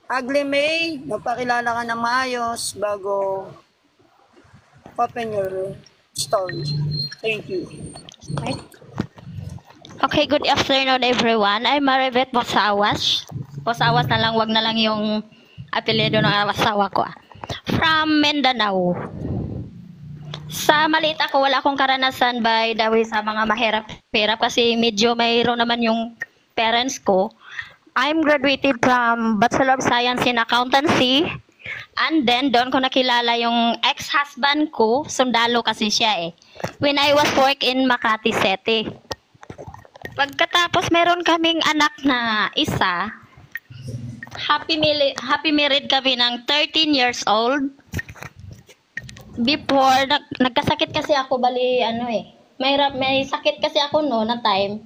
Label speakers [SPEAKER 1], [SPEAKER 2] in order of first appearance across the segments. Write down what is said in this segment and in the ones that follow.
[SPEAKER 1] Ugly May, magpakilala ka ng maayos bago open your story. Thank you.
[SPEAKER 2] Okay, good afternoon everyone. I'm Maribeth Posawas. Posawas na lang, wag na lang yung apelyido ng asawa ko. From Mindanao. Sa maliit ako, wala akong karanasan by the way sa mga mahirap-hirap kasi medyo mayroon naman yung parents ko. I'm graduated from Bachelor of Science in Accountancy. And then, doon ko nakilala yung ex-husband ko. Sundalo kasi siya eh. When I was work in Makati City. Pagkatapos, meron kaming anak na isa. Happy married kami ng 13 years old. Before, nagkasakit kasi ako, may sakit kasi ako no na time.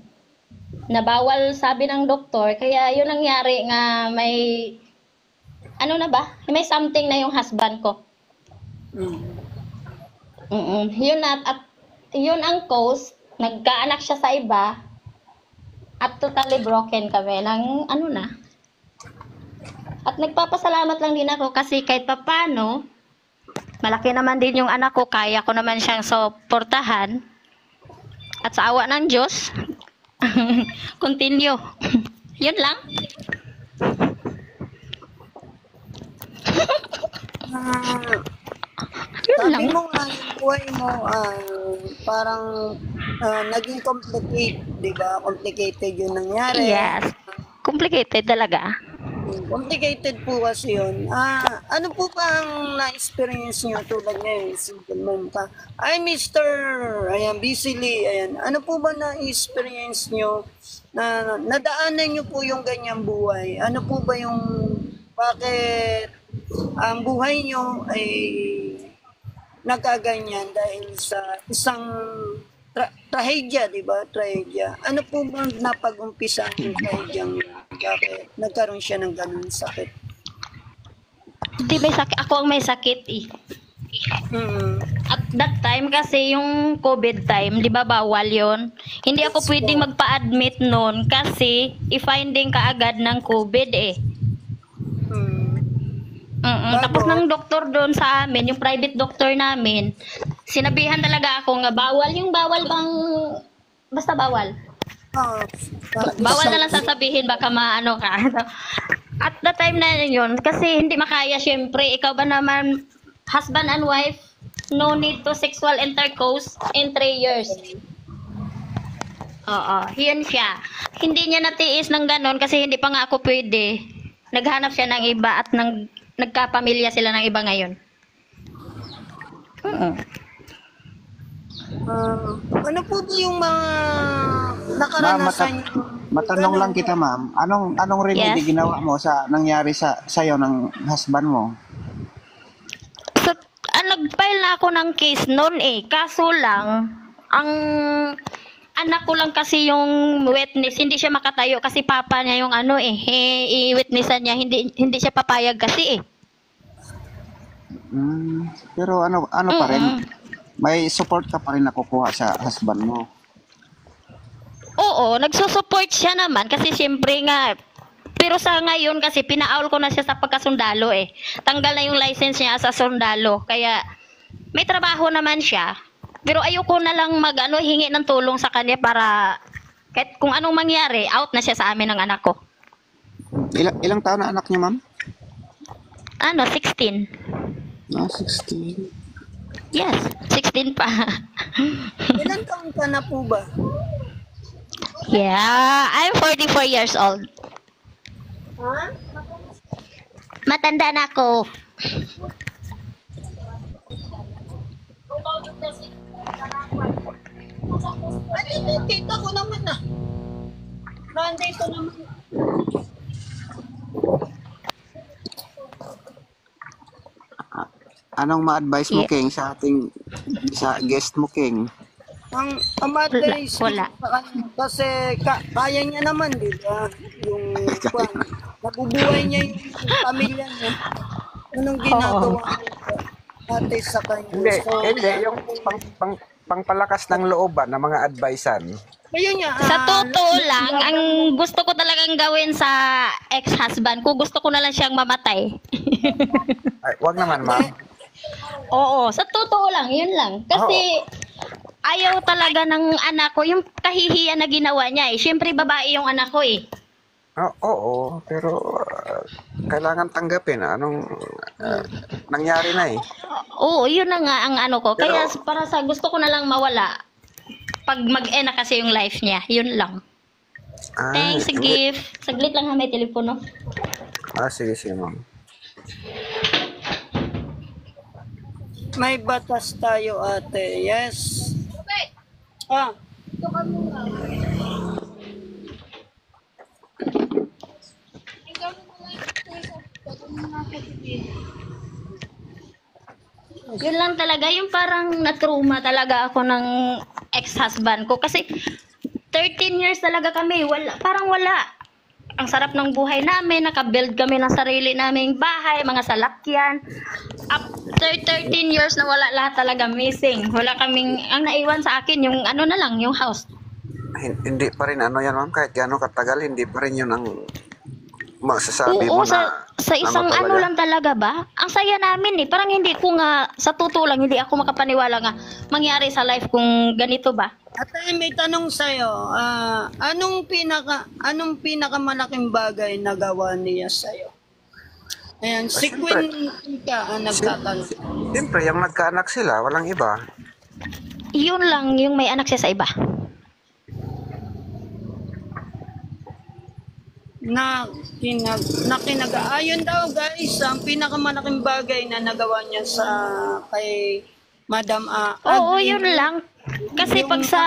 [SPEAKER 2] Na bawal sabi ng doktor, kaya yun nangyari nga may may something na yung husband ko. Yun at yun ang cause, nagkaanak siya sa iba at totally broken kami ng At nagpapasalamat lang din ako kasi kahit papano, malaki naman din yung anak ko, kaya ko naman siyang suportahan. At sa awa ng Diyos, continue. Yun lang.
[SPEAKER 1] Sabi mo nga, yung buhay mo, parang naging complicated, di ba? Complicated yung nangyari.
[SPEAKER 2] Yes. Complicated talaga.
[SPEAKER 1] Complicated po kasi yun. Ano po ba ang na-experience nyo tulad ngayon? Single mom ka. Ay, Mr. Busy Lee. Ayan. Ano po ba na-experience nyo na nadaanan nyo po yung ganyang buhay? Ano po ba yung bakit ang buhay nyo ay nagkaganyan dahil sa isang trahedya, di ba? Trahedya. Ano po ba napag-umpisa ang trahedyang bakit nagkaroon siya ng ganun sakit?
[SPEAKER 2] Hindi may sakit. Ako ang may sakit eh. At that time kasi yung COVID time, di ba bawal yon? Hindi ako pwedeng magpa-admit noon kasi i-finding kaagad ng COVID eh. Tapos ng doktor doon sa amin, yung private doctor namin, sinabihan talaga ako nga bawal bang basta bawal. Bawal na lang sasabihin baka maano ka. At the time na yun, kasi hindi makaya syempre, ikaw ba naman husband and wife, no need to sexual intercourse in 3 years. Yun siya. Hindi niya natiis ng ganon kasi hindi pa nga ako pwede. Naghanap siya ng iba at nagkapamilya sila ng iba ngayon.
[SPEAKER 1] Ano po ba yung mga nakaranasan nyo?
[SPEAKER 3] Matanong lang kita, ma'am. Anong remedy ginawa mo sa nangyari sa'yo ng husband mo?
[SPEAKER 2] So, nag-file na ako ng case noon eh. Kaso lang, ang anak ko lang kasi yung witness, hindi siya makatayo kasi papa niya yung i-witnessan niya, hindi siya papayag kasi eh.
[SPEAKER 3] Pero ano pa rin? May support ka pa rin nakukuha sa husband mo?
[SPEAKER 2] Oo, nagsusupport siya naman kasi siyempre nga, pero sa ngayon kasi pinaawal ko na siya sa pagkasundalo eh. Tanggal na yung license niya sa sundalo, kaya may trabaho naman siya. Pero ayoko na lang hingi ng tulong sa kanya para kahit kung anong mangyari, out na siya sa amin ng anak ko.
[SPEAKER 3] Ilang taon na anak niya, ma'am?
[SPEAKER 2] 16.
[SPEAKER 3] 16.
[SPEAKER 2] Yes, 16 pa.
[SPEAKER 1] Ilan taon ka na po ba?
[SPEAKER 2] Yeah, I'm 44 years old. Matanda na ako.
[SPEAKER 1] Kita ko naman na. Nandito naman.
[SPEAKER 3] Anong ma-advise mo, King, sa guest mo, King?
[SPEAKER 1] Ang advice
[SPEAKER 2] wala.
[SPEAKER 1] Kasi kaya niya naman, di ba? Yung nabubuhay niya yung pamilya niya. Anong ginagawa ate sa kanya?
[SPEAKER 4] Hindi, yung pangpalakas ng loob ng mga advicean.
[SPEAKER 1] Ayun nga.
[SPEAKER 2] Sa totoo lang, ang gusto ko talagang gawin sa ex-husband ko, gusto ko na lang siyang mamatay.
[SPEAKER 3] Ay, wag naman, ma'am.
[SPEAKER 2] Oo, sa totoo lang, yun lang. Kasi ayaw talaga ng anak ko, yung kahihiyan na ginawa niya eh. Siyempre babae yung anak ko eh.
[SPEAKER 3] Oo, pero kailangan tanggapin. Anong nangyari na eh.
[SPEAKER 2] Oo, yun na nga ang ano ko.
[SPEAKER 3] Pero-
[SPEAKER 2] Kaya para sa gusto ko na lang mawala. Pag mag-ena kasi yung life niya, yun lang. Thanks,
[SPEAKER 3] hindi.
[SPEAKER 2] gift. Saglit lang ha, may telepono.
[SPEAKER 3] Sige, ma'am.
[SPEAKER 1] May batas tayo, ate. Yes. Ah,
[SPEAKER 2] Yun lang talaga, yung parang na-trauma talaga ako ng ex-husband ko. Kasi 13 years talaga kami, wala, parang wala. Ang sarap ng buhay namin, nakabuild kami ng sarili naming bahay, mga salakyan. After 13 years na wala, lahat talaga missing. Wala kaming, ang naiwan sa akin, yung ano na lang, yung house.
[SPEAKER 3] Hindi pa rin ano yan, ma'am. Kahit gaano katagal, hindi pa rin yun ang masasabi
[SPEAKER 2] Oo,
[SPEAKER 3] mo na
[SPEAKER 2] sa isang
[SPEAKER 3] ano
[SPEAKER 2] ano
[SPEAKER 3] talaga.
[SPEAKER 2] lang talaga ba? Ang saya namin eh. Parang hindi ko nga, sa totoo lang, hindi ako makapaniwala nga mangyari sa life kung ganito ba.
[SPEAKER 1] ate, may tanong sa'yo. Anong pinakamalaking bagay na gawa niya sa'yo? Ayan, si
[SPEAKER 3] Siyempre.
[SPEAKER 1] Queen Ika ang nagtatanong.
[SPEAKER 3] Siyempre, yung nagkaanak sila, walang iba.
[SPEAKER 2] Yun lang yung may anak siya sa iba.
[SPEAKER 1] Ayun daw guys, ang pinakamalaking bagay na nagawa niya sa kay Madam
[SPEAKER 2] Oo,
[SPEAKER 1] Agnes.
[SPEAKER 2] yun lang. Kasi pag sa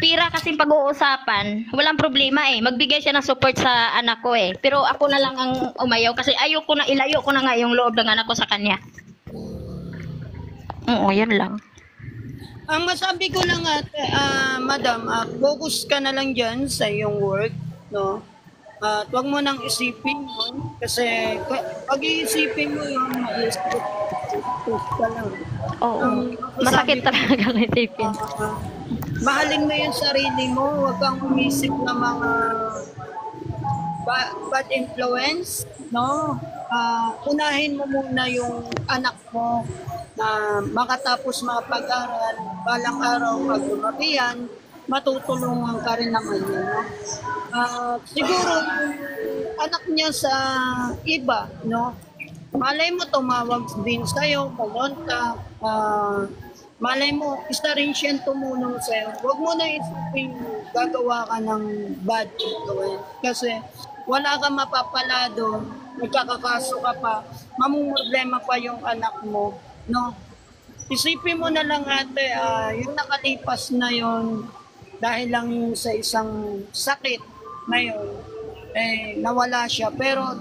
[SPEAKER 2] pira kasi pag-uusapan, walang problema eh. Magbigay siya ng support sa anak ko eh. Pero ako na lang ang umayaw kasi ayoko na, ilayo ko na nga yung loob ng anak ko sa kanya. Oo, yun lang.
[SPEAKER 1] Ang masabi ko lang ate, Madam, focus ka na lang dyan sa iyong work, no? At huwag mo nang isipin yun kasi pag iisipin mo yun, focus ka lang.
[SPEAKER 2] Oo.
[SPEAKER 1] Ang
[SPEAKER 2] Masakit
[SPEAKER 1] masasabi
[SPEAKER 2] talaga ng isipin.
[SPEAKER 1] mahalin mo yung sarili mo, huwag kang umisip ng mga bad influence, no? Unahin mo muna yung anak mo na makatapos mga pag-aral, balang araw pag lumaki yan, matutulungan ka rin naman yun, no? Siguro, yung anak niya sa iba, no? Malay mo tumawag din sa'yo, pumunta, malay mo, isa rin siyang tumulong sa'yo. Huwag mo na isipin gagawa ka ng bad influence. Kasi wala kang mapapalado, magkakakaso ka pa, mamumroblema pa yung anak mo. No? Isipin mo na lang ate, yung nakalipas na yon dahil lang sa isang sakit na yun, nawala siya. Pero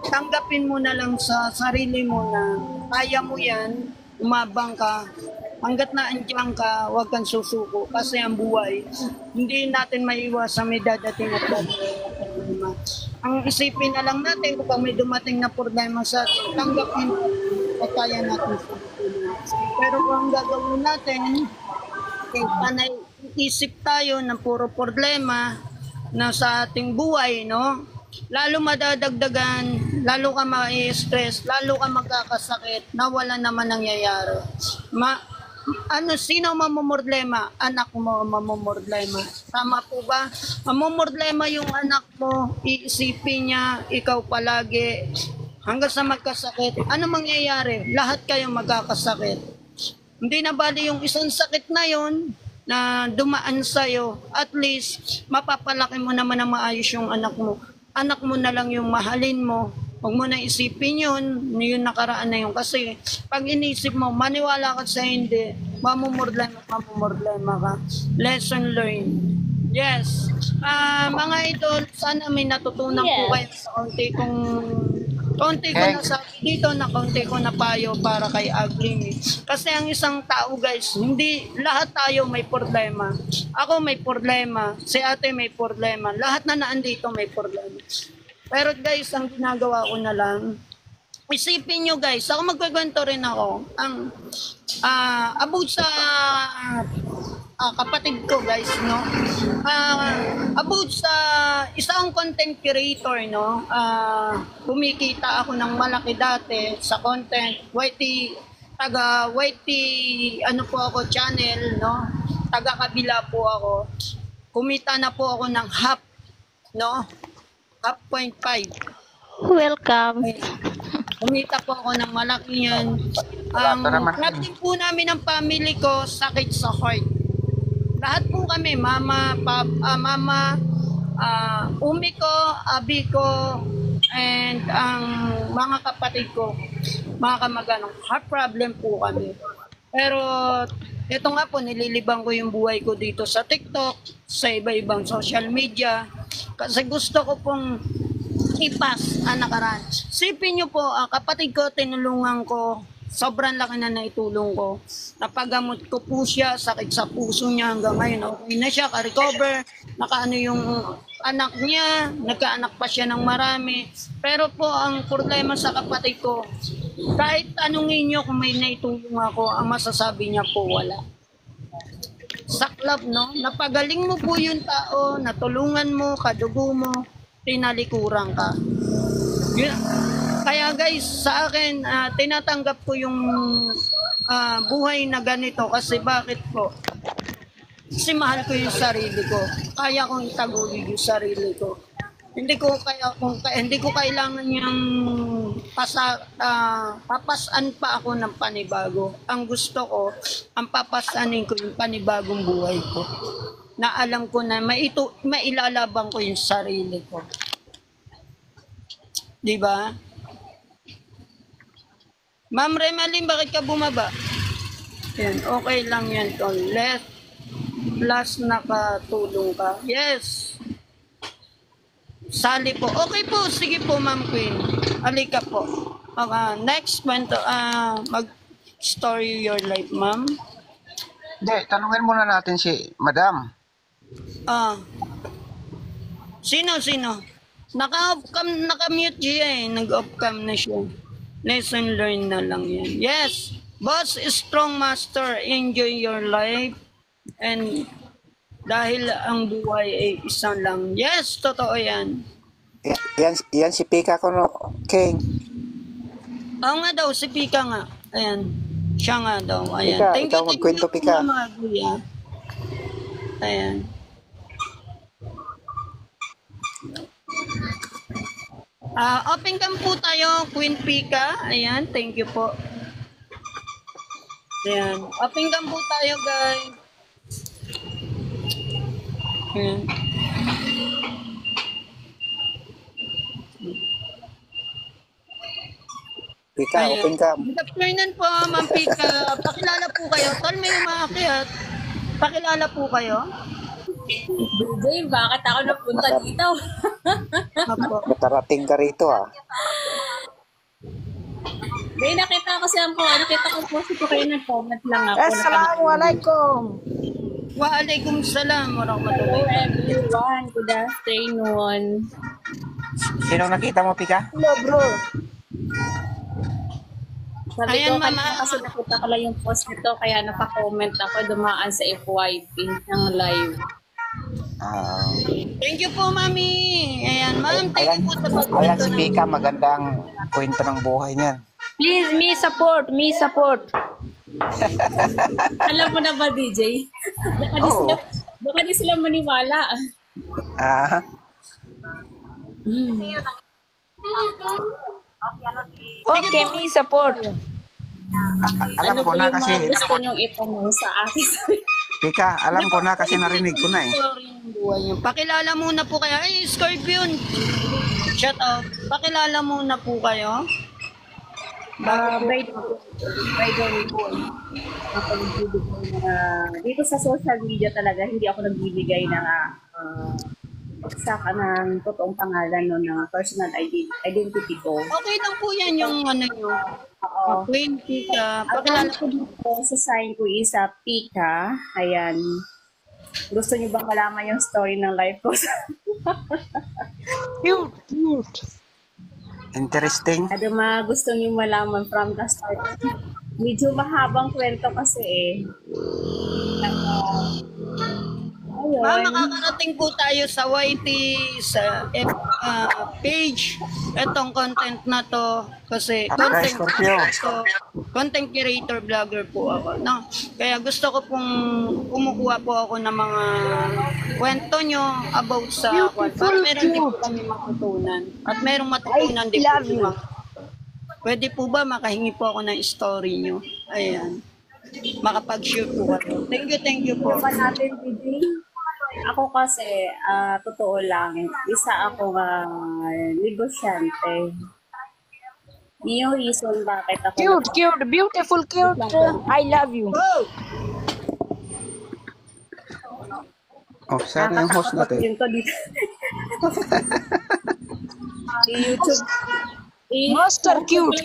[SPEAKER 1] tanggapin mo na lang sa sarili mo na kaya mo yan, umabang ka, hanggat na andiyan ka, huwag kang susuko kasi ang buhay, hindi natin maiwasan may dadating at problema. Ang isipin na lang natin kung may dumating na problema sa atin, tanggapin at kaya natin susuko. Pero kung ang gagawin natin, panay isip tayo ng puro problema na sa ating buhay, no? Lalo madadagdagan, lalo ka ma-stress, lalo ka magkakasakit, na wala naman nangyayari. Sino mamumordlema? Anak mo mamumordlema. Tama po ba? Mamumordlema yung anak mo, iisipin niya, ikaw palagi, hanggang sa magkasakit. Ano mangyayari? Lahat kayo magkakasakit. Hindi na bali yung isang sakit na yon na dumaan sa'yo, at least mapapalaki mo naman na maayos yung anak mo. Anak mo na lang yung mahalin mo. Huwag mo na isipin yun nakaraan na yun. Kasi pag inisip mo, maniwala ka sa hindi, mamumordlema ka. Lesson learned. Yes. Mga idol, sana may natutunan po kayo sa konti ko na sabi dito na konti ko na payo para kay Ugly. Kasi ang isang tao guys, hindi lahat tayo may problema. Ako may problema, si ate may problema, lahat na naandito may problema. Pero guys, ang ginagawa ko na lang, isipin nyo guys, ako magkwento rin ako, ang about sa kapatid ko guys, no? About sa isang content creator, no? Kumikita ako ng malaki dati sa content. YT, ano po ako, channel, no? Taga-kabila po ako. Kumita na po ako ng half, no? Half 0.5.
[SPEAKER 2] Welcome.
[SPEAKER 1] Kumita po ako ng malaki yan. Ang problem po namin ng family ko, sakit sa heart. Lahat po kami, mama, umi ko, abi ko, and ang mga kapatid ko, mga kamag-anak, heart problem po kami. Pero ito nga po, nililibang ko yung buhay ko dito sa TikTok, sa iba-ibang social media, kasi gusto ko pong ipas ang nakaraan. Sipin nyo po, kapatid ko, tinulungan ko, sobrang laki na naitulong ko. Napagamot ko po siya, sakit sa puso niya hanggang ngayon. Okay na siya, ka-recover, nakaano yung anak niya, nagkaanak pa siya ng marami. Pero po, ang problema sa kapatid ko, kahit tanungin niyo kung may naitulong ako, ang masasabi niya po, wala. Saklap, no? Napagaling mo po yung tao, natulungan mo, kadugo mo, tinalikuran ka. Kaya guys, sa akin, tinatanggap ko yung buhay na ganito kasi bakit po? Kasi mahal ko yung sarili ko. Kaya kong itaguyod yung sarili ko. Hindi ko kailangan yung papasan pa ako ng panibago. Ang gusto ko, ang papasanin ko yung panibagong buhay ko. Na alam ko na mailalabang ko yung sarili ko. Di ba? Ma'am Remaline, bakit ka bumaba? Yan, okay lang yan to. Last nakatulong ka. Yes. Sali po. Okay po, sige po Ma'am Queen. Alika po. Next kwento, mag-story your life, ma'am.
[SPEAKER 3] Hindi, tanungin muna natin si Madam.
[SPEAKER 1] Sino? Naka-mute siya eh. Nag-off-cam na siya. Lesson learned na lang yan. Yes, boss, strong master. Enjoy your life. And dahil ang buhay ay isang lang. Yes, totoo yan.
[SPEAKER 3] Yan si Pika ko, no? King.
[SPEAKER 1] Oo nga daw, si Pika nga. Ayan. Siya nga daw. Ayan.
[SPEAKER 3] Pika,
[SPEAKER 1] Thank
[SPEAKER 3] ikaw
[SPEAKER 1] you
[SPEAKER 3] magkwento, Pika.
[SPEAKER 1] mga kuya. Ayan. Open cam po tayo, Queen Pika. Ayan, thank you po. Ayan. Open cam po tayo, guys. Ayan.
[SPEAKER 3] Pika,
[SPEAKER 1] Ayan.
[SPEAKER 3] open cam.
[SPEAKER 1] Good afternoon po, Ma'am Pika. Pakilala po kayo. Tol, may umakyat. Pakilala po kayo.
[SPEAKER 4] DJ, bakit ako napunta dito?
[SPEAKER 1] Apo.
[SPEAKER 3] Nakarating ka rito, ah.
[SPEAKER 4] May nakita ko siya po. Nakita ko po si kayo nag-comment lang ako.
[SPEAKER 1] Assalamualaikum. Waalaikumsalam warahmatullahi
[SPEAKER 4] Hello everyone. Good afternoon.
[SPEAKER 3] Sino nakita mo, Pika?
[SPEAKER 1] Hello, bro.
[SPEAKER 4] Sabi
[SPEAKER 1] Ayan,
[SPEAKER 4] ko
[SPEAKER 1] mama.
[SPEAKER 4] kanina kasi nakita ko lang yung post nito kaya napa-comment ako dumaan sa FYP ng live.
[SPEAKER 1] Thank you po, Mami. Ayan, Ma'am, thank you po sa
[SPEAKER 3] Ayan
[SPEAKER 1] pagkwento
[SPEAKER 3] si Pika, magandang kwento ng buhay niyan.
[SPEAKER 4] Please, me support. Alam mo na ba, DJ? Baka di sila maniwala.
[SPEAKER 3] Ah,
[SPEAKER 4] Okay, me support.
[SPEAKER 3] alam ko na kasi,
[SPEAKER 4] Gusto niyong itanong sa akin.
[SPEAKER 3] Pika, alam ko na kasi narinig ko na eh.
[SPEAKER 1] story ng buhay niyo. Pakilala muna po kayo. Ay, Scorpion. Shout out. Pakilala muna po kayo.
[SPEAKER 4] By the way po, napagbibigay na dito sa social media talaga, hindi ako nagbibigay ng saka ng totoong pangalan no, ng personal identity ko.
[SPEAKER 1] Okay lang po yan yung ano nyo.
[SPEAKER 4] Oo.
[SPEAKER 1] Queen Pika.
[SPEAKER 4] Pakilala
[SPEAKER 1] Pakilala
[SPEAKER 4] ko dito sa sign ko is Pika. Ayan. Gusto niyo bang malaman yung story ng life ko?
[SPEAKER 1] Cute.
[SPEAKER 3] Interesting.
[SPEAKER 4] Ano mga gusto niyo malaman from the start? Medyo mahabang kwento kasi eh.
[SPEAKER 1] makakarating po tayo sa YT, sa page, itong content na to, kasi content creator, vlogger po ako, no? Kaya gusto ko pong kumukuha po ako ng mga kwento nyo about sa para meron din po kami matutunan. At merong matutunan din po. Pwede po ba makahingi po ako ng story nyo? Ayan. Makapag-share po ako. Thank you po.
[SPEAKER 4] Pa natin, DJ. Ako kasi, totoo lang, isa ako negosyante. Yung reason bakit ako...
[SPEAKER 5] Cute, beautiful, cute. I love you.
[SPEAKER 3] Oh, sana yung host natin.
[SPEAKER 4] Yun to dito. YouTube.
[SPEAKER 5] Master, cute.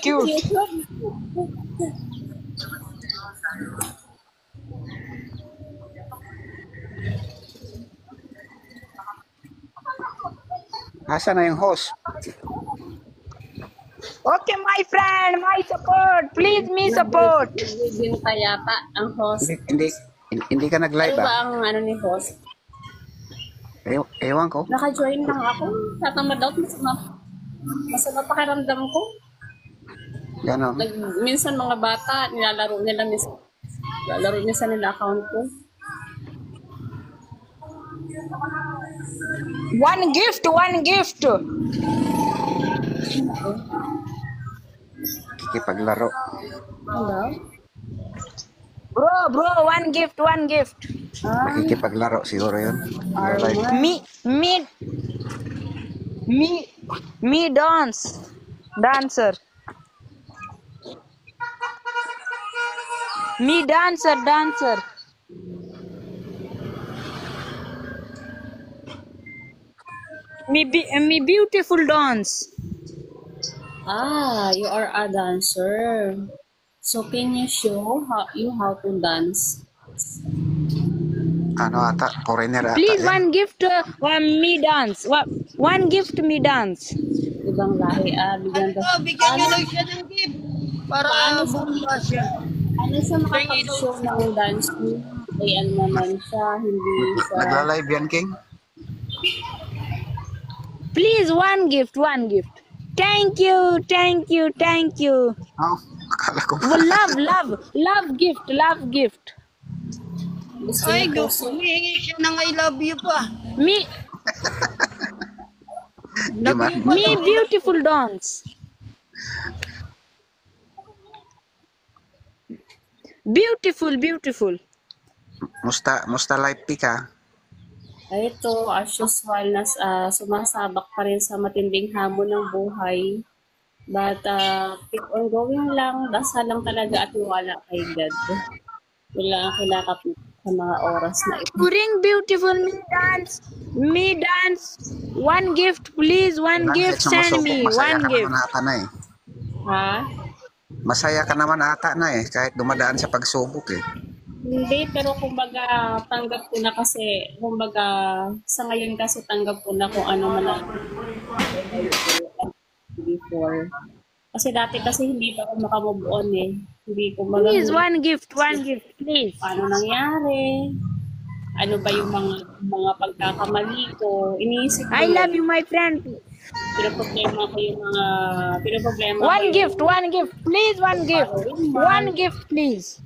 [SPEAKER 3] Asa na yung host?
[SPEAKER 5] Okay, my friend, my support. Please, me support.
[SPEAKER 4] Yung kayata, ang host.
[SPEAKER 3] Hindi ka nag-live
[SPEAKER 4] Ano ba
[SPEAKER 3] ah?
[SPEAKER 4] ang ni host?
[SPEAKER 3] Ewan ko.
[SPEAKER 4] Naka-join lang ako. Tatamad out. Masama pakiramdam ko.
[SPEAKER 3] Ganon.
[SPEAKER 4] Minsan mga bata, nilalaro nila nila account ko.
[SPEAKER 5] One gift.
[SPEAKER 3] Kikipaglaro.
[SPEAKER 4] Hello?
[SPEAKER 5] Bro, one gift.
[SPEAKER 3] Nakikipaglaro siguro yun. Live.
[SPEAKER 5] Me dancer. Me dancer. Me beautiful dance.
[SPEAKER 4] You are a dancer. So can you show how to dance?
[SPEAKER 3] Ano ata? Foreigner ata.
[SPEAKER 5] Please,
[SPEAKER 3] yan.
[SPEAKER 5] one gift, me dance. One gift, me dance.
[SPEAKER 4] Ibang lahi, bigyan
[SPEAKER 1] Bigyan nyo lang siya ng gift. Para bumaba siya.
[SPEAKER 4] Ano siya makapag-show ng dance mo? Ayan naman siya, hindi siya.
[SPEAKER 3] Nagla-live yan, King?
[SPEAKER 5] Please, one gift. Thank you.
[SPEAKER 3] Oh, akala ko.
[SPEAKER 5] Love gift.
[SPEAKER 4] Gusto
[SPEAKER 1] Ay,
[SPEAKER 4] niya
[SPEAKER 1] gusto. Humihingi siya ng I love you pa.
[SPEAKER 5] Me beautiful dance. Beautiful.
[SPEAKER 3] Musta live pick ha?
[SPEAKER 4] Ay, ito, as usual, sumasabak pa rin sa matinding hamon ng buhay. But, keep on going lang, dasal lang talaga at wala kay God. Wala ang kilakap sa mga oras na ito.
[SPEAKER 5] Bring beautiful me dance. One gift, please. One gift, send me. One gift.
[SPEAKER 3] Masaya ka naman ata na eh.
[SPEAKER 4] Ha?
[SPEAKER 3] Masaya ka naman ata na eh, kahit dumadaan sa pagsubok eh.
[SPEAKER 4] Hindi, pero kumbaga tanggap ko na kasi, kumbaga sa ngayon kasi tanggap ko na kung ano man ang before. Kasi dati kasi hindi pa ako makamove on eh. Hindi ko
[SPEAKER 5] Please, one gift, please.
[SPEAKER 4] Paano nangyari? Ano ba yung mga pagkakamali ko? Iniisip ko.
[SPEAKER 5] I love you, my friend.
[SPEAKER 4] Pinoproblema ko yung mga
[SPEAKER 5] One gift, please, one gift. One gift, please.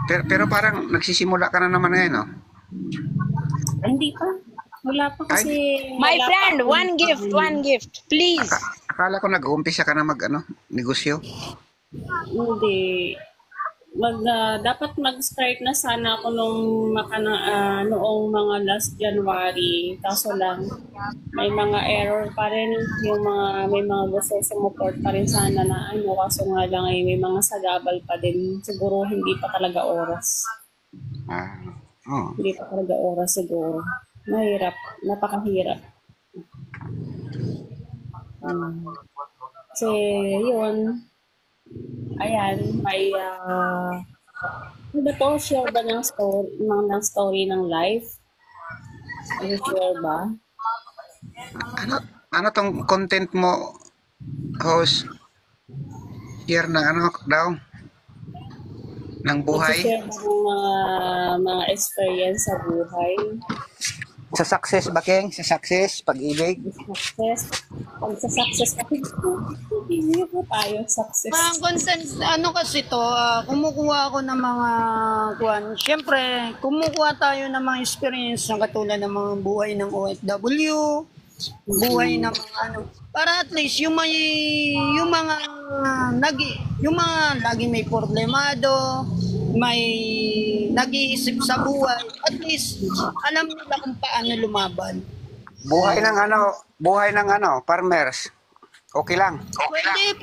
[SPEAKER 3] Pero parang nagsisimula ka na naman ngayon, no?
[SPEAKER 4] Hindi pa. Wala pa kasi.
[SPEAKER 5] My
[SPEAKER 4] wala
[SPEAKER 5] friend,
[SPEAKER 4] pa
[SPEAKER 5] one gift, please.
[SPEAKER 3] Akala ko nag-uumpisa ka na negosyo.
[SPEAKER 4] Hindi. Dapat mag-start na sana ako noong mga last January. Kaso lang, may mga error pa rin. May mga gusto sumuport pa rin sana na kaso nga lang may mga sagabal pa din. Siguro hindi pa talaga oras. Hindi pa talaga oras siguro. Mahirap. Napakahirap. Kasi yun. Ayan, may ano ba to? Share ba ng story ng life? Ano share ba?
[SPEAKER 3] Ano tong content mo, host? Share na ano daw? Ng buhay?
[SPEAKER 4] Share ba ng mga experience sa buhay?
[SPEAKER 3] Sa success ba, King? Sa success, pag-ibig?
[SPEAKER 4] Success. Pag sa success kasi, hindi po tayo success.
[SPEAKER 1] Parang consent, ano kasi to, kumukuha ako ng mga kuan. Siyempre, kumukuha tayo ng mga experience na katulad ng mga buhay ng OFW, buhay ng mga ano, para at least yung mga yung mga lagi may problemado, may nag-iisip sa buhay, at least alam nila kung paano lumaban.
[SPEAKER 3] Buhay ng farmers. Okay lang.
[SPEAKER 1] Pwede.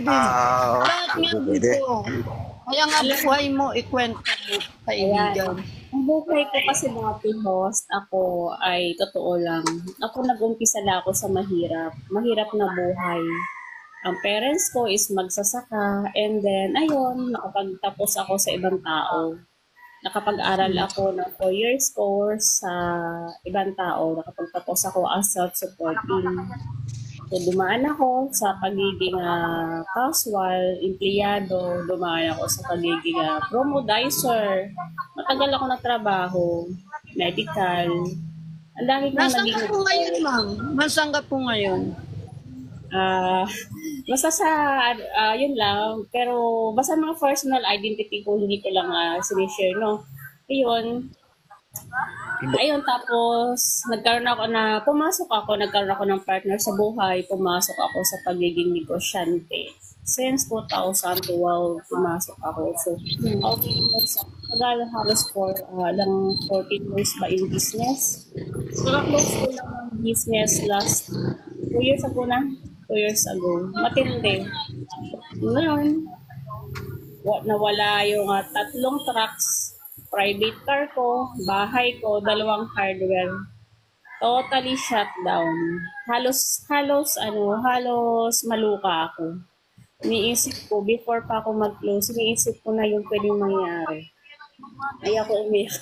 [SPEAKER 3] Ah,
[SPEAKER 1] Lahat nga
[SPEAKER 3] pwede.
[SPEAKER 1] dito. Kaya nga buhay mo, ikwento mo, kaibigan.
[SPEAKER 4] Ang buhay ko kasi dati, host, ako ay totoo lang. Ako nag-umpisa lang ako sa mahirap na buhay. Ang parents ko is magsasaka, and then, ayun, nakapagtapos ako sa ibang tao. Nakapag-aral ako ng 4 years course sa ibang tao. Nakapagtapos ako as self-supporting. So, dumaan ako sa pagiging casual, empleyado. Dumaan ako sa pagiging promodizer. Matagal ako nagtrabaho, medical. Ang dami kong
[SPEAKER 1] Nasaan
[SPEAKER 4] naging...
[SPEAKER 1] ka po ngayon, ma'am? Nasaan ka po ngayon?
[SPEAKER 4] Basta sa, yun lang. Pero basta mga personal identity ko, hindi ko lang sinishare, no? Ayun, tapos nagkaroon ako ng partner sa buhay, pumasok ako sa pagiging negosyante. Since 2012, pumasok ako. So, okay, tagal halos lang 14 years ba in business. So, na-close ko lang ang business last 2 years ago na. 2 years ago. Matindi. Ngayon, nawala yung 3 trucks, private car ko, bahay ko, 2 hardware. Totally shut down. Halos maluka ako. Iniisip ko, before pa ako mag-close, iniisip ko na yung pwedeng mangyari. Ay ako umiyak.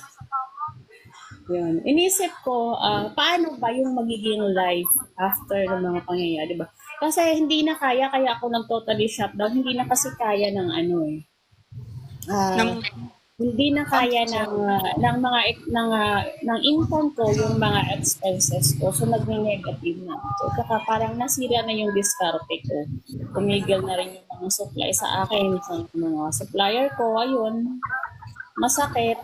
[SPEAKER 4] Yun. Inisip ko, paano ba yung magiging life after ng mga pangyayari, diba? Kasi hindi na kaya ako ng totally shutdown. Hindi na kasi kaya ng hindi na kaya ng income ko yung mga expenses ko. So, nag-negative na. So, parang nasira na yung diskarte ko. Tumigil na rin yung mga supply sa akin. Sa mga supplier ko, ayun, masakit.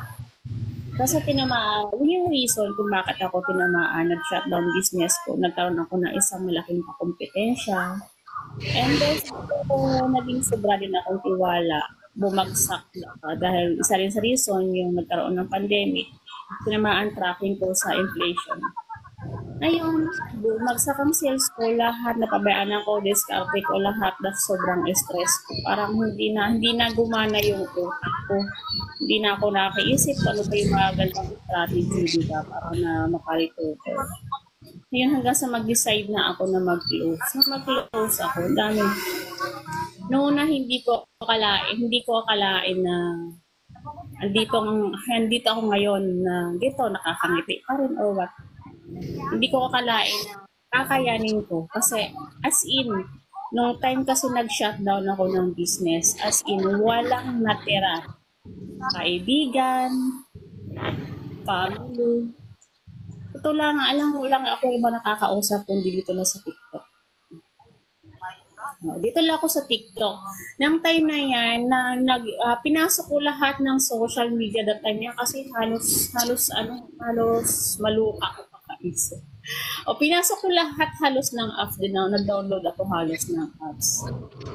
[SPEAKER 4] Kasi tinamaan, yung reason kung bakit ako tinamaan, nag-shutdown business ko, nagkaroon ako ng isang malaking kompetensya. And then, naging sobra din akong tiwala, bumagsak na dahil isa rin sa reason yung nagkaroon ng pandemic, tinamaan tracking ko sa inflation. Ngayon, bumagsak ang sales ko, lahat napabayaan ako, diskarte ko lahat, dahil sobrang stress ko. Parang hindi na gumana yung utak ko. Hindi na ako nakaisip ano pa yung mga gandang strategy, diba, para na makalituto. Ngayon hanggang sa mag-decide na ako na mag-close. Mag-close ako, dami. Noon na hindi ko akalain na andito ako ngayon na dito nakakangiti pa rin or what. Hindi ko akalain na kakayanin ko. Kasi as in, nung time kasi nag-shutdown ako ng business, as in, walang natira. Kaibigan, family. Ito lang, alam mo lang ako iba nakakausap kung dito na sa TikTok. Dito lang ako sa TikTok. Nang time na yan, pinasok ko lahat ng social media that time niya kasi halos maluka ako kakaisip. Pinasok ko lahat halos ng apps din na nag-download ako halos ng apps.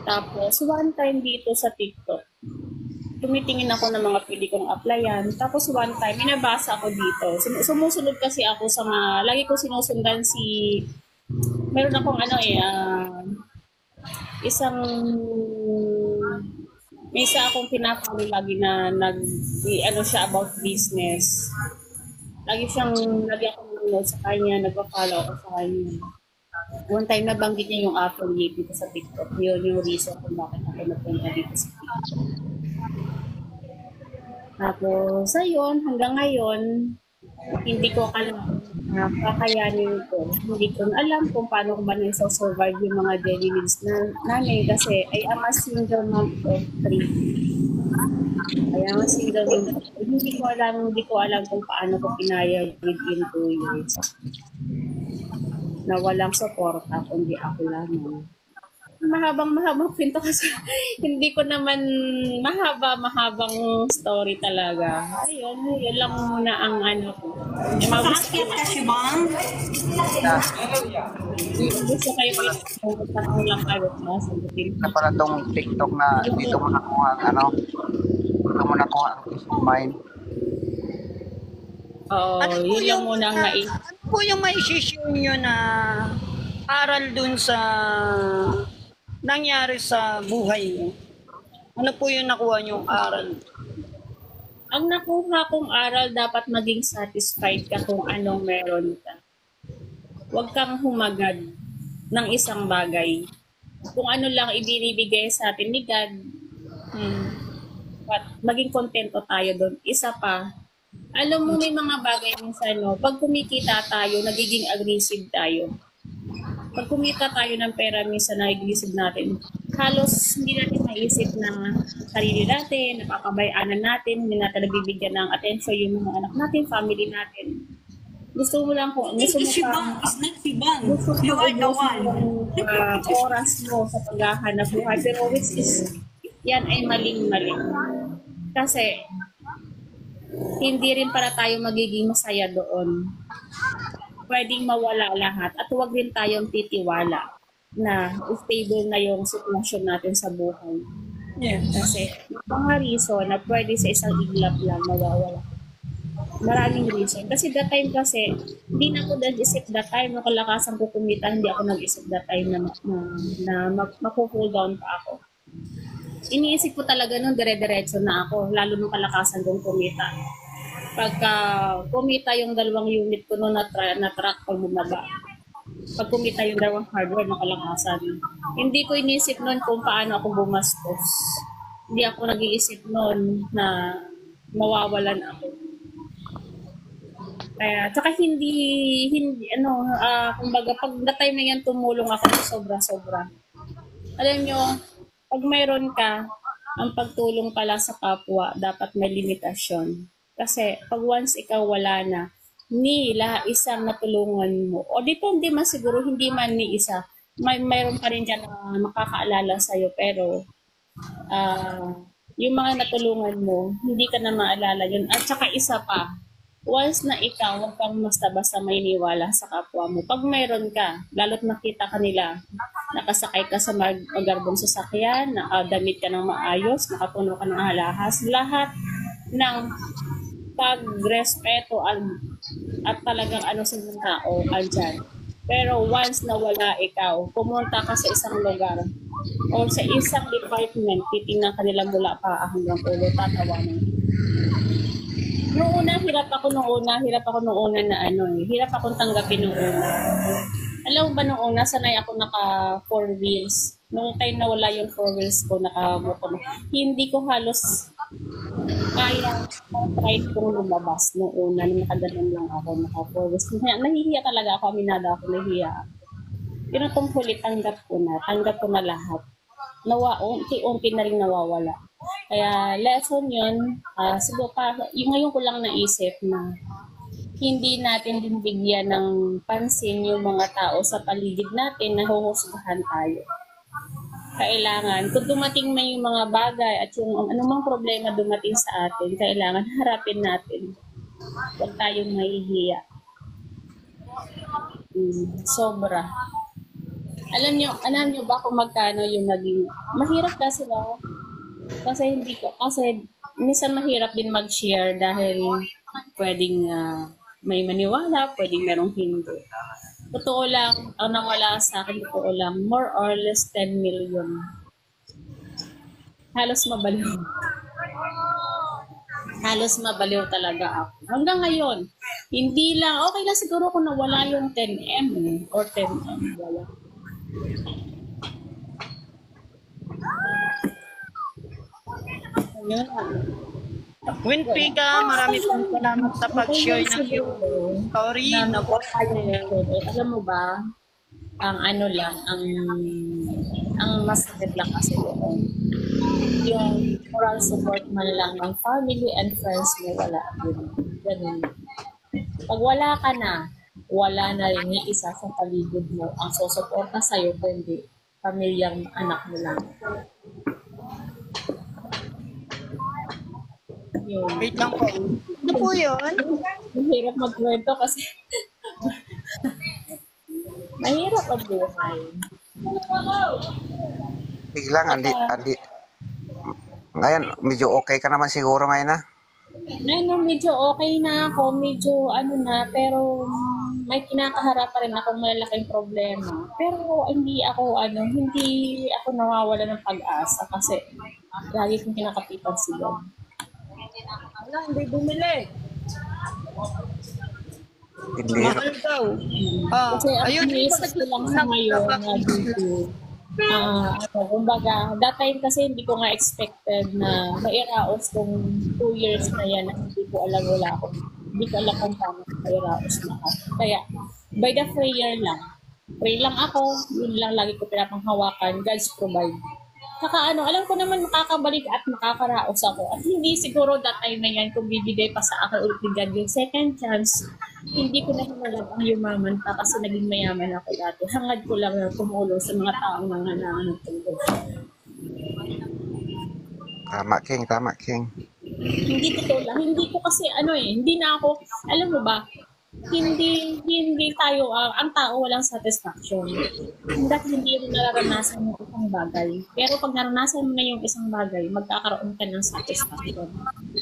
[SPEAKER 4] Tapos, one time dito sa TikTok, tumitingin ako ng mga pwede kong applyan. Tapos one time, minabasa ako dito. Sumusunod kasi ako sa mga, lagi ko sinusundan meron akong may isa akong pinapalo lagi na siya about business. Lagi akong nanonood sa kanya, nagpa-follow ako sa kanya. One time nabanggit niya yung affiliate dito sa TikTok. Yun yung reason kung bakit ako napunta dito sa TikTok. Tapos, ayun, hanggang ngayon, hindi ko alam na kakayanin ko. Hindi ko alam kung paano ko ba nasa-survive yung mga daily needs namin kasi I am a single mom of 3. Kaya nga single din ako. Hindi ko alam kung paano ko pinayag within 2 years. Na walang suporta, kundi ako lamang. Mahabang kwento kasi hindi ko naman mahabang story talaga. Ayun, yun lang muna ang ano ko.
[SPEAKER 6] Makaakyat ka, Shibang?
[SPEAKER 4] Gusto kayo ko lang kayo sagutin.
[SPEAKER 3] Na pala tong TikTok na dito mo nakuha ang peace of mind.
[SPEAKER 4] Oo, yun lang muna ang
[SPEAKER 1] ano po yung may share nyo na aral dun sa nangyari sa buhay mo? Ano po yung nakuha nyong aral?
[SPEAKER 4] Ang nakuha kong aral, dapat maging satisfied ka kung anong meron ka. Huwag kang humagad ng isang bagay. Kung ano lang ibinibigay sa atin ni God, but maging kontento tayo doon. Isa pa, alam mo may mga bagay minsan, no, pag kumikita tayo, nagiging aggressive tayo. Pag kumita tayo ng pera, minsan nag-iisip natin, halos hindi natin maisip na sarili natin, napakabayanan natin, hindi natin nabibigyan ng attention yung mga anak natin, family natin. Gusto mo lang kung gusto mo
[SPEAKER 6] Shibang is not Shibang.
[SPEAKER 4] gusto
[SPEAKER 6] You
[SPEAKER 4] mo
[SPEAKER 6] are the one.
[SPEAKER 4] oras mo sa paghahanap buhay. Pero which is, yan ay maling-maling. Kasi, hindi rin para tayo magiging masaya doon. Pwedeng mawala lahat at huwag din tayong titiwala na stable na yung sitwasyon natin sa buhay.
[SPEAKER 1] Yeah.
[SPEAKER 4] Kasi mga reason na pwede sa isang iglap lang mawawala. Maraming reason. Kasi that time kasi, hindi na ako nag-isip that time na kalakasan ko kumita, hindi ako nag-isip that time na maku-cool down pa ako. Iniisip ko talaga nung dire-diretso na ako, lalo nung kalakasan kong kumita. Pagka kumita yung 2 unit ko noon na truck pag bumaba. Pag kumita yung 2 hardware na kalakasan. Hindi ko inisip noon kung paano ako bumastos. Hindi ako nag-iisip noon na mawawalan ako. Kaya, tsaka kumbaga, pag na time na yan, tumulong ako sobra-sobra. Alam nyo, pag mayroon ka, ang pagtulong pala sa kapwa, dapat may limitasyon. Kasi, pag once ikaw wala na, isang natulungan mo, o depende man siguro, hindi man ni isa, mayroon pa rin dyan na makakaalala sa'yo, pero, yung mga natulungan mo, hindi ka na maalala yun. At saka isa pa, once na ikaw, huwag kang basta-basta may niwala sa kapwa mo. Pag mayroon ka, lalo't nakita ka nila, nakasakay ka sa magarbong sasakyan, nakadamit ka ng maayos, nakapuno ka ng alahas, lahat ng pagrespeto at talagang sa mga tao, andyan. Pero once na wala ikaw, pumunta ka sa isang lugar o sa isang department, titingnan ka nila mula pa hanggang ulo, tatawanan. Hirap ako nung una na hirap akong tanggapin nung una. Alam mo ba nung una, sanay ako naka 4 wheels. Nung time na wala yung 4 wheels ko, naka-motor. Hindi ko halos kaya try kong lumabas nung una, nung nakaganon lang ako, naka 4 wheels. Nahihiya talaga ako, aminada ako, nahihiya. Pero itong huli, tanggap ko na lahat. Unti-unti na rin nawawala. Kaya lesson yun, siguro yung ngayon ko lang naisip na hindi natin din bigyan ng pansin yung mga tao sa paligid natin na huhusgahan tayo. Kailangan, kung dumating na yung mga bagay at yung anumang problema dumating sa atin, kailangan harapin natin. Huwag tayong mahihiya. Sobra. Alam nyo ba kung magkano yung naging, mahirap kasi ba? Kasi minsan mahirap din mag-share dahil pwedeng may maniwala, pwedeng merong hindi. Totoo lang, ang nawala sa akin, more or less 10 million. Halos mabaliw talaga ako. Hanggang ngayon, hindi lang, okay lang siguro kung nawala yung 10M or 10M. Wala.
[SPEAKER 1] Winfrey ka, marami pong salamat sa pag-share ng iyong story.
[SPEAKER 4] Alam mo ba, Ang ano lang, ang masakit lang kasi doon, yung moral support man lang ng family and friends mo, wala din. Ganun. Pag wala ka na, wala na rin yung isa sa paligid mo ang susuporta sa'yo, kundi pamilyang anak mo lang. Yun.
[SPEAKER 1] Wait lang po. Ano po yun?
[SPEAKER 4] Mahirap magkwento kasi mahirap ang buhay.
[SPEAKER 3] Biglang, andi. Ngayon, medyo okay ka naman siguro ngayon na.
[SPEAKER 4] Ngayon, medyo okay na ako, medyo ano na, pero may kinakaharap pa rin akong malalaking problema. Pero hindi ako nawawala ng pag-asa kasi lagi kong kinakapitan si God.
[SPEAKER 1] Wala, hindi bumili.
[SPEAKER 3] Hindi.
[SPEAKER 1] Mahal daw.
[SPEAKER 4] Kasi ang
[SPEAKER 1] Ayun,
[SPEAKER 4] iniisip ko lang sa ngayon na dito, kumbaga, that time kasi hindi ko nga expected na mairaos kung 2 years na yan na hindi ko alam hindi ko alam kung paano mairaos na ako. Kaya, by the prayer lang. Pray lang ako, yun lang lagi ko pinapanghawakan, God's provide. Saka alam ko naman makakabalik at makakaraos ako. At hindi siguro that time na yan kung bibigay pa sa akin ulit ni God yung second chance, hindi ko na hinalag ang yumaman pa kasi naging mayaman ako dati. Hangad ko lang na tumulong sa mga taong nangangailangan ng tulong.
[SPEAKER 3] Tama, King.
[SPEAKER 4] Hindi totoo lang. Hindi ko kasi hindi na ako, alam mo ba, hindi tayo, ang tao walang satisfaction. Dahil hindi mo nararanasan yung isang bagay. Pero pag naranasan mo na yung isang bagay, magkakaroon ka ng satisfaction.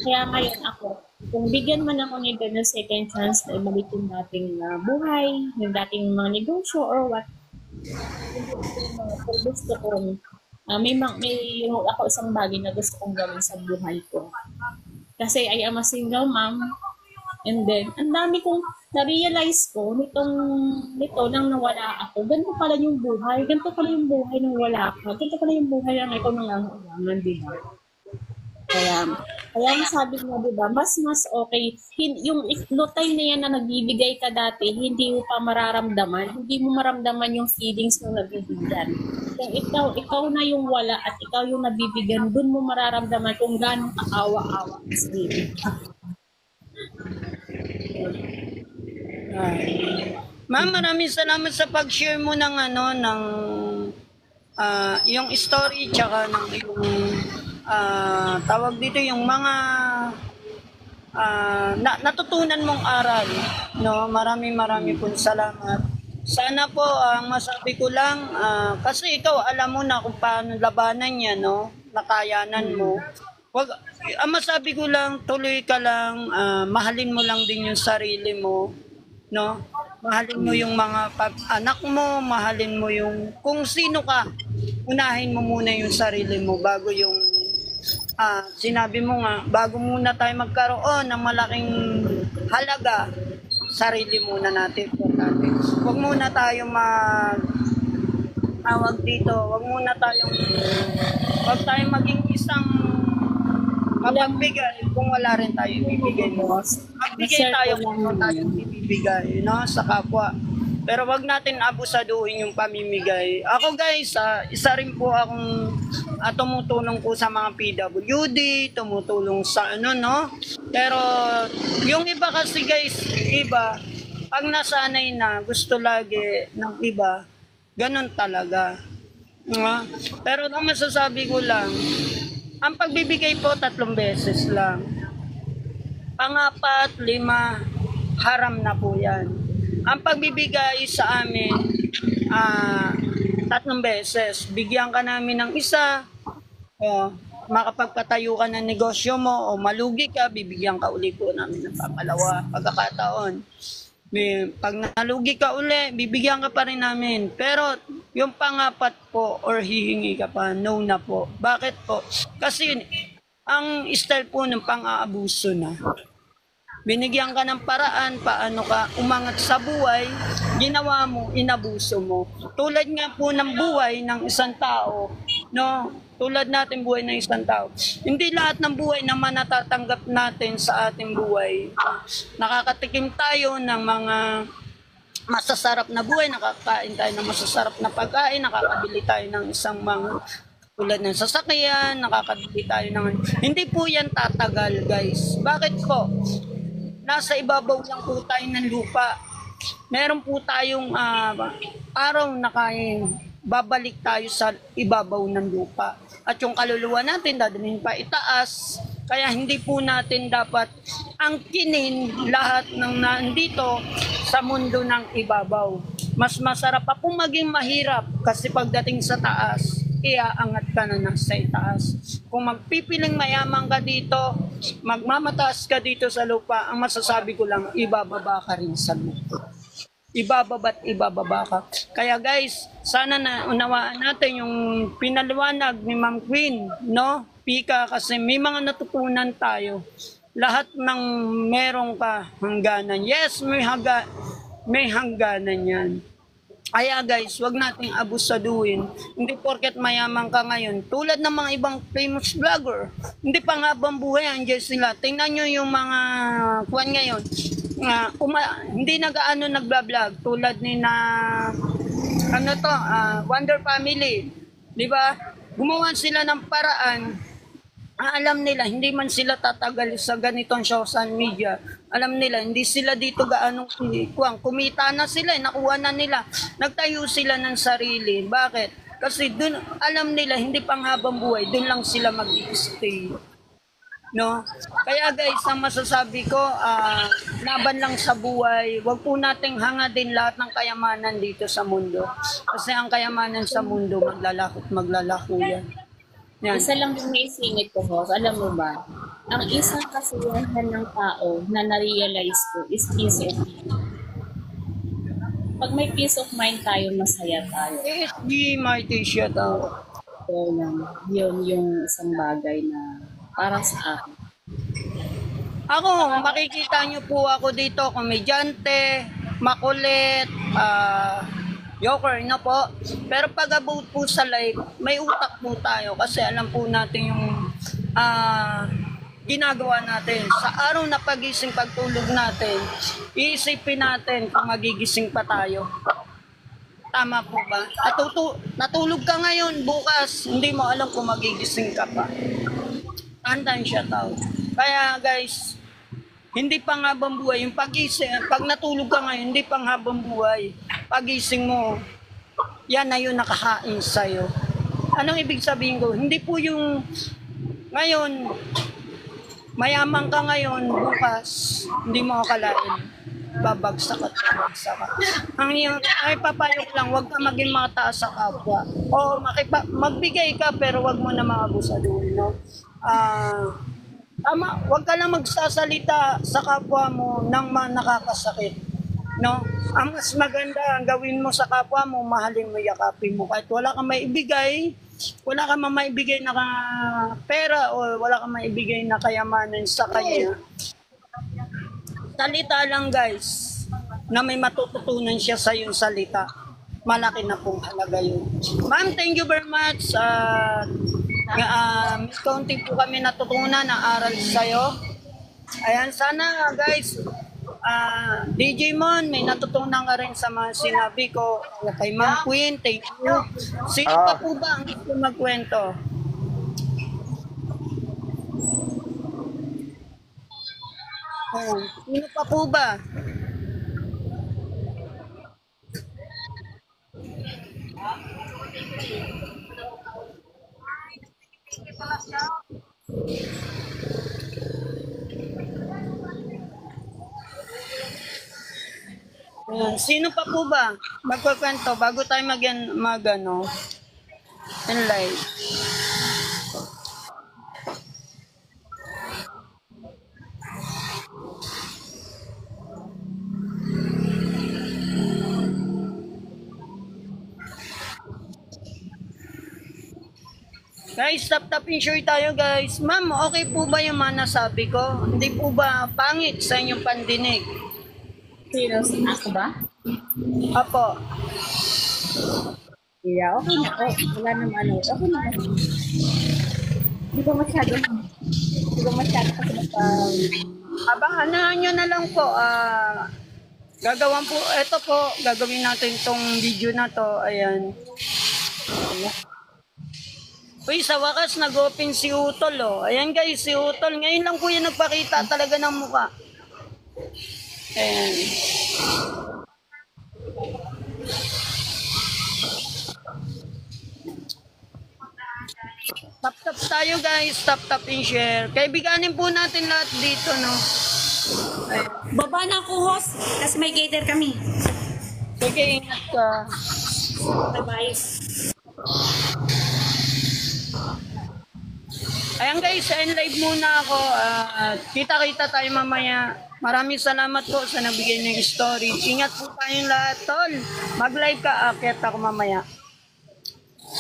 [SPEAKER 4] Kaya ngayon ako, kung bigyan man ako ni God ng second chance na ibalik yung dating buhay, yung dating mga negosyo or what, kung gusto kong, may ako isang bagay na gusto kong gawin sa buhay ko. Kasi I am a single mom. And then, ang dami kong na-realize ko nito nang nawala ako. Ganito pala yung buhay. Ganito pala yung buhay nang wala ka. Ganito pala yung buhay nang ikaw nangangailangan, di ba? Kaya sabi mo, di ba, mas okay. Yung time na yan na nagbibigay ka dati, hindi mo pa mararamdaman. Hindi mo maramdaman yung feelings na nabibigyan. Kung ikaw na yung wala at ikaw yung nabibigyan, dun mo mararamdaman kung gano'ng kaawa-awa sa baby.
[SPEAKER 1] Ma'am, maraming salamat sa pag-share mo ng yung story tsaka ng yung tawag dito yung mga natutunan mong aral, no? Maraming pong salamat. Sana po ang masabi ko lang kasi ikaw alam mo na kung paano labanan niya, no? Nakayanan mo. Ang masabi ko lang, tuloy ka lang, mahalin mo lang din yung sarili mo, no? Mahalin mo yung mga anak mo, mahalin mo yung kung sino ka. Unahin mo muna yung sarili mo bago yung sinabi mo nga, bago muna tayo magkaroon ng malaking halaga, sarili muna natin. Huwag muna tayo tawag dito, huwag tayong maging isang magbigay kung wala rin tayo ibibigay mo. Magbigay tayo kung wala tayong ibibigay, no, sa kapwa. Pero wag natin abusaduhin yung pamimigay. Ako guys, isa rin po akong tumutulong po sa mga PWD, tumutulong sa no. Pero yung iba kasi guys, pag nasanay na, gusto lagi ng iba, ganun talaga. Pero ang masasabi ko lang, ang pagbibigay po 3 beses lang. Pang-4, 5, haram na po yan. Ang pagbibigay sa amin, 3 beses. Bigyan ka namin ng isa, makapagpatayo ka ng negosyo mo, o malugi ka, bibigyan ka uli po namin ng pangalawa, pagkakataon. Pag nalugi ka uli, bibigyan ka pa rin namin. Pero yung pang-4 po or hihingi ka pa, no na po. Bakit po? Kasi ang style po ng pang-aabuso na. Binigyan ka ng paraan, paano ka umangat sa buhay, ginawa mo, inabuso mo. Tulad nga po ng buhay ng isang tao, no? Tulad natin buhay ng isang tao. Hindi lahat ng buhay naman natatanggap natin sa ating buhay. Nakakatikim tayo ng mga masasarap na buhay, nakakain tayo ng masasarap na pagkain, nakakabili tayo ng isang mga tulad ng sasakyan, nakakabili tayo ng... Hindi po yan tatagal, guys. Bakit po? Nasa ibabaw lang po tayo ng lupa. Meron po tayong araw na kaya babalik tayo sa ibabaw ng lupa. At yung kaluluwa natin, dadalhin pa itaas. Kaya hindi po natin dapat angkinin lahat ng nandito sa mundo ng ibabaw. Mas masarap pa po maging mahirap kasi pagdating sa taas, iaangat ka na nasa itaas. Kung magpipiling mayaman ka dito, magmamataas ka dito sa lupa, ang masasabi ko lang, ibababa ka rin sa lupa. Ibababa't ibababa ka. Kaya guys, sana na unawaan natin yung pinaliwanag ni Ma'am Queen, no? Pika, kasi may mga natutunan tayo. Lahat ng meron ka hangganan. Yes, may hangganan yan. Kaya guys, wag nating abusaduhin. Hindi porket mayaman ka ngayon. Tulad ng mga ibang famous vlogger. Hindi pa nga habang buhay, andiyan sila. Tingnan nyo yung mga kuwan ngayon. Hindi nag-ano nagbablog. Tulad ni na Wonder Family. Di ba? Gumawa sila ng paraan. Alam nila, hindi man sila tatagal sa ganitong social media. Alam nila, hindi sila dito gaano kumita na sila, nakuha na nila. Nagtayo sila ng sarili. Bakit? Kasi dun, alam nila, hindi pang habang buhay, dun lang sila mag-stay. No? Kaya guys, ang masasabi ko, laban lang sa buhay. Huwag po nating hangadin lahat ng kayamanan dito sa mundo. Kasi ang kayamanan sa mundo, maglalako yan. Yan.
[SPEAKER 4] Isa lang yung naisingit ko, boss. Alam mo ba, ang isang kasiyahan ng tao na na-realize ko is peace of mind. Pag may peace of mind tayo, masaya tayo.
[SPEAKER 1] ESG, mighty shout out.
[SPEAKER 4] So, yun yung isang bagay na para sa akin.
[SPEAKER 1] Ako, makikita nyo po ako dito, komedyante, makulit, joker na po. Pero pag about po sa life, may utak po tayo kasi alam po natin yung ginagawa natin. Sa araw na pagising, pagtulog natin, iisipin natin kung magigising pa tayo. Tama po ba? At natulog ka ngayon, bukas, hindi mo alam kung magigising ka pa. Tandaan siya tao. Kaya guys, hindi pang habang buhay. Yung pagising, pag natulog ka ngayon, hindi pang habang buhay. Pagising mo, yan na yun nakahain sa'yo. Anong ibig sabihin ko? Hindi po yung ngayon, mayaman ka ngayon, bukas, hindi mo akalain. Babagsak at babagsak ka. Ang yung, ay papayok lang, huwag ka maging mataas sa kapwa. O magbigay ka, pero huwag mo na maabusaduhin, no? Tama, huwag ka lang magsasalita sa kapwa mo nang nakakasakit. No? Ang mas maganda, ang gawin mo sa kapwa mo, mahalin mo, yakapin mo. Kahit wala kang maibigay, wala kang maibigay na pera o wala kang maibigay na kayamanan sa kanya. Salita lang guys, na may matututunan siya sa iyong salita. Malaki na pong halaga yun. Ma'am, thank you very much. Miss County po kami natutunan ng aral sa'yo. Ayan, sana guys, DJ Mon, may natutunan ka rin sa mga sinabi ko. Kay Ma'am Queen, thank you. Sino pa po ba ang gusto magkwento? Sino pa po ba? Sino pa po ba magkukwento bago tayo mag-ano in live? Guys, tap insure tayo guys. Ma'am, okay po ba yung mga nasabi ko? Hindi po ba pangit sa inyong pandinig?
[SPEAKER 4] Serious, ako ba?
[SPEAKER 1] Apo.
[SPEAKER 4] Yeah, okay na po. Wala naman ano. Okay na. Hindi ko masyado kasi
[SPEAKER 1] Abangan nyo na lang po. Gagawan po, eto po, gagawin natin tong video na to. Ayan. Uy, sa wakas, nag-open si Utol, oh. Ayan guys, si Utol. Ngayon lang po yan nagpakita talaga ng mukha. Ayan. Tap-tap tayo guys, tap-tap and share. Kaibiganin po natin lahat dito, no? Ayan.
[SPEAKER 6] Baba na ako, host, kasi may gator kami.
[SPEAKER 1] Sige, ingat ka.
[SPEAKER 6] Bye-bye.
[SPEAKER 1] Ayan guys, end live muna ako. Kita-kita tayo mamaya. Maraming salamat po sa nagbigay ng story. Ingat po tayong lahat, tol. Mag-live ka, akyat ako mamaya.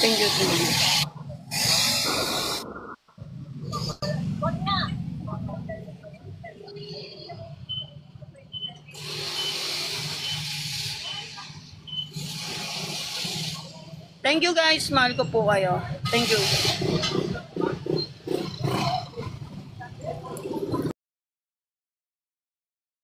[SPEAKER 1] Thank you. Thank you guys, mahal ko po kayo. Thank you.